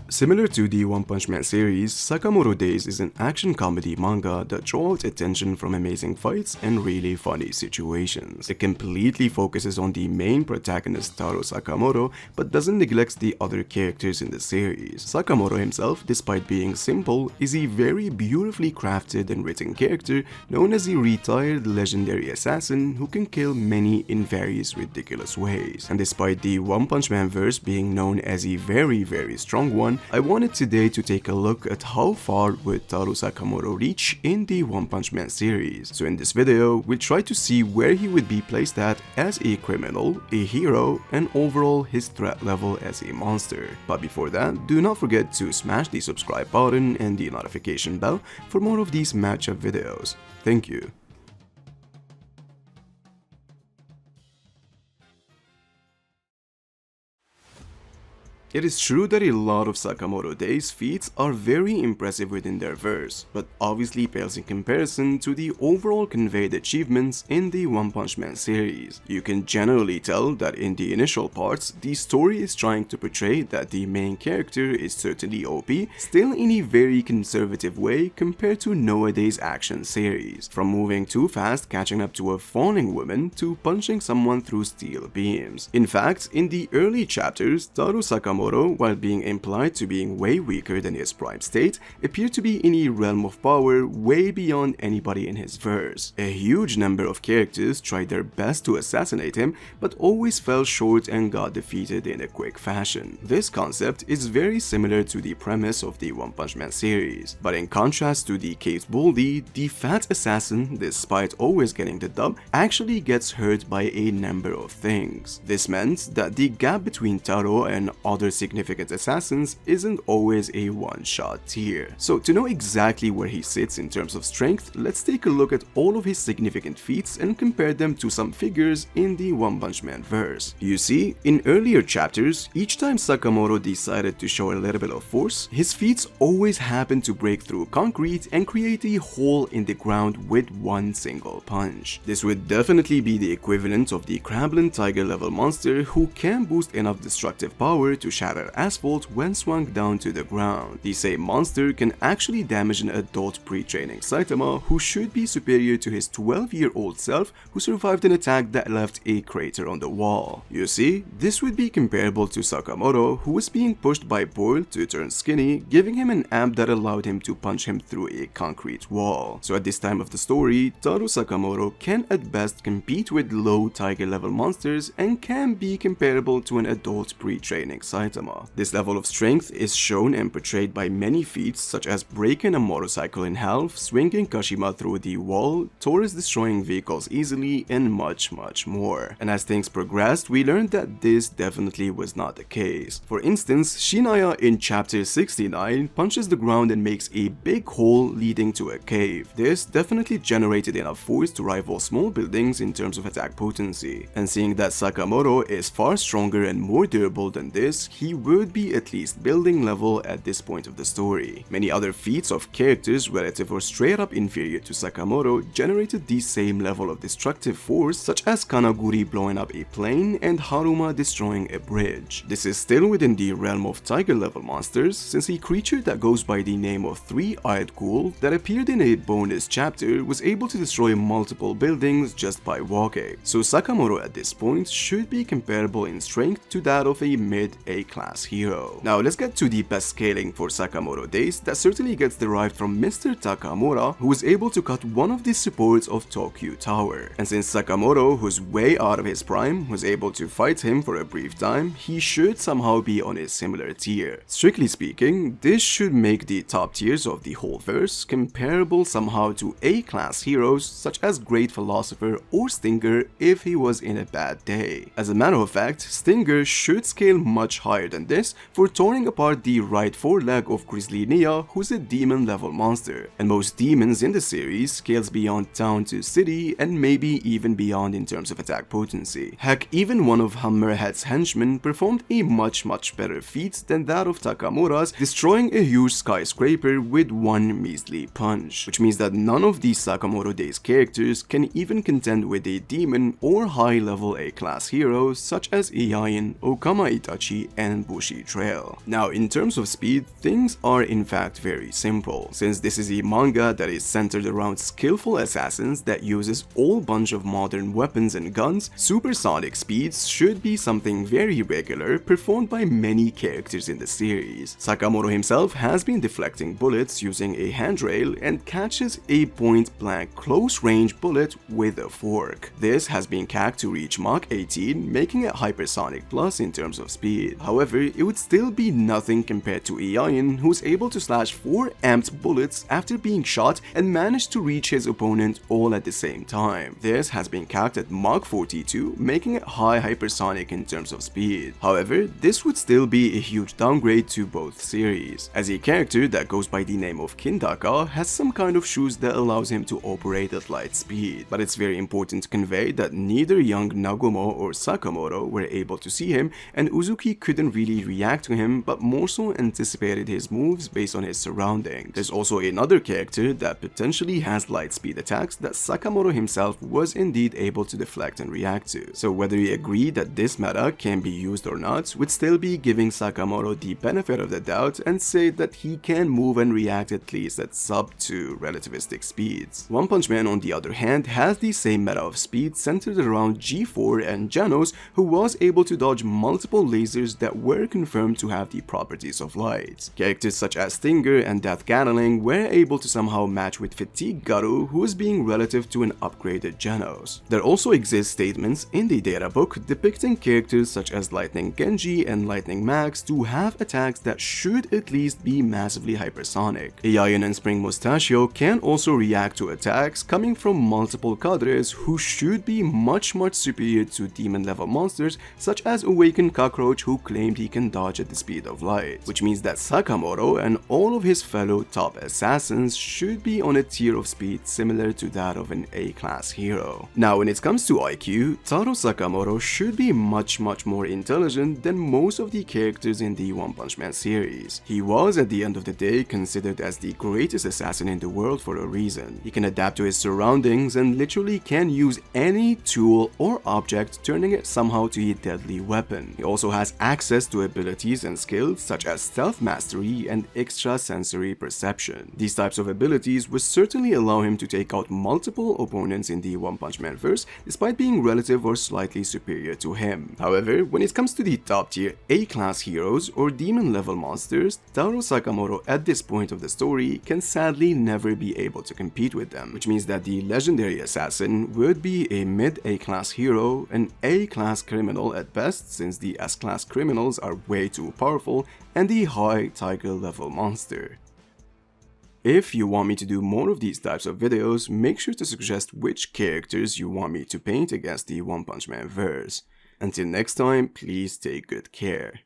Similar to the One Punch Man series, Sakamoto Days is an action comedy manga that draws attention from amazing fights and really funny situations. It completely focuses on the main protagonist Taro Sakamoto, but doesn't neglect the other characters in the series. Sakamoto himself, despite being simple, is a very beautifully crafted and written character known as a retired legendary assassin who can kill many in various ridiculous ways. And despite the One Punch Man verse being known as a very strong one, I wanted today to take a look at how far would Taro Sakamoto reach in the One Punch Man series. So in this video, we'll try to see where he would be placed at as a criminal, a hero, and overall his threat level as a monster. But before that, do not forget to smash the subscribe button and the notification bell for more of these matchup videos. Thank you. It is true that a lot of Sakamoto Days feats are very impressive within their verse, but obviously pales in comparison to the overall conveyed achievements in the One Punch Man series. You can generally tell that in the initial parts, the story is trying to portray that the main character is certainly OP, still in a very conservative way compared to nowadays action series, from moving too fast catching up to a falling woman to punching someone through steel beams. In fact, in the early chapters, Taro Sakamoto, while being implied to being way weaker than his prime state, appeared to be in a realm of power way beyond anybody in his verse. A huge number of characters tried their best to assassinate him, but always fell short and got defeated in a quick fashion. This concept is very similar to the premise of the One Punch Man series, but in contrast to the case Baldy, the fat assassin, despite always getting the dub, actually gets hurt by a number of things. This meant that the gap between Taro and other significant assassins isn't always a one-shot tier. So to know exactly where he sits in terms of strength, let's take a look at all of his significant feats and compare them to some figures in the One Punch Man verse. You see, in earlier chapters, each time Sakamoto decided to show a little bit of force, his feats always happened to break through concrete and create a hole in the ground with one single punch. This would definitely be the equivalent of the Krablin Tiger level monster who can boost enough destructive power to shatter asphalt when swung down to the ground. The same monster can actually damage an adult pre-training Saitama who should be superior to his 12-year-old self who survived an attack that left a crater on the wall. You see, this would be comparable to Sakamoto who was being pushed by Boyle to turn skinny, giving him an amp that allowed him to punch him through a concrete wall. So at this time of the story, Taro Sakamoto can at best compete with low tiger level monsters and can be comparable to an adult pre-training Saitama. This level of strength is shown and portrayed by many feats such as breaking a motorcycle in half, swinging Kashima through the wall, Taurus destroying vehicles easily, and much more. And as things progressed, we learned that this definitely was not the case. For instance, Shinaya in chapter 69 punches the ground and makes a big hole leading to a cave. This definitely generated enough force to rival small buildings in terms of attack potency. And seeing that Sakamoto is far stronger and more durable than this, he would be at least building level at this point of the story. Many other feats of characters relative or straight up inferior to Sakamoto generated the same level of destructive force, such as Kanaguri blowing up a plane and Haruma destroying a bridge. This is still within the realm of tiger level monsters, since a creature that goes by the name of Three-Eyed Ghoul that appeared in a bonus chapter was able to destroy multiple buildings just by walking. So Sakamoto at this point should be comparable in strength to that of a mid-A class hero. Now let's get to the best scaling for Sakamoto Days that certainly gets derived from Mr. Takamura, who was able to cut one of the supports of Tokyo Tower. And since Sakamoto, who's way out of his prime, was able to fight him for a brief time, he should somehow be on a similar tier. Strictly speaking, this should make the top tiers of the whole verse comparable somehow to A-class heroes such as Great Philosopher or Stinger if he was in a bad day. As a matter of fact, Stinger should scale much higher than this for tearing apart the right foreleg of Grizzly Nia, who's a demon level monster, and most demons in the series scales beyond town to city and maybe even beyond in terms of attack potency. Heck, even one of Hammerhead's henchmen performed a much better feat than that of Takamura's, destroying a huge skyscraper with one measly punch, which means that none of these Sakamoto Days characters can even contend with a demon or high level A class heroes such as Iain, Okama Itachi, and and bushy trail. Now, in terms of speed, things are in fact very simple, since this is a manga that is centered around skillful assassins that uses all bunch of modern weapons and guns. Supersonic speeds should be something very regular, performed by many characters in the series. Sakamoto himself has been deflecting bullets using a handrail and catches a point-blank close-range bullet with a fork. This has been capped to reach Mach 18, making it hypersonic plus in terms of speed. However, it would still be nothing compared to Iain, who's able to slash 4 amped bullets after being shot and managed to reach his opponent all at the same time. This has been capped at Mach 42, making it high hypersonic in terms of speed. However, this would still be a huge downgrade to both series, as a character that goes by the name of Kindaka has some kind of shoes that allows him to operate at light speed. But it's very important to convey that neither young Nagumo or Sakamoto were able to see him, and Uzuki couldn't really react to him but more so anticipated his moves based on his surroundings. There's also another character that potentially has light speed attacks that Sakamoto himself was indeed able to deflect and react to. So whether you agree that this meta can be used or not would still be giving Sakamoto the benefit of the doubt and say that he can move and react at least at sub 2 relativistic speeds. One Punch Man on the other hand has the same meta of speed centered around G4 and Janos, who was able to dodge multiple lasers that were confirmed to have the properties of light. Characters such as Stinger and Death Gatling were able to somehow match with Fatigue Garu, who is being relative to an upgraded Janos. There also exist statements in the data book depicting characters such as Lightning Genji and Lightning Max to have attacks that should at least be massively hypersonic. Iain and Spring Mustachio can also react to attacks coming from multiple cadres who should be much superior to demon level monsters such as Awakened Cockroach, who claimed he can dodge at the speed of light, which means that Sakamoto and all of his fellow top assassins should be on a tier of speed similar to that of an A-class hero. Now when it comes to IQ, Taro Sakamoto should be much more intelligent than most of the characters in the One Punch Man series. He was at the end of the day considered as the greatest assassin in the world for a reason. He can adapt to his surroundings and literally can use any tool or object, turning it somehow to a deadly weapon. He also has access to abilities and skills such as stealth mastery and extrasensory perception. These types of abilities would certainly allow him to take out multiple opponents in the One Punch Man verse despite being relative or slightly superior to him. However, when it comes to the top tier A-class heroes or demon level monsters, Taro Sakamoto at this point of the story can sadly never be able to compete with them, which means that the legendary assassin would be a mid A-class hero, an A-class criminal at best since the S-class criminals are way too powerful, and the high tiger level monster. If you want me to do more of these types of videos, make sure to suggest which characters you want me to paint against the One Punch Man verse. Until next time, please take good care.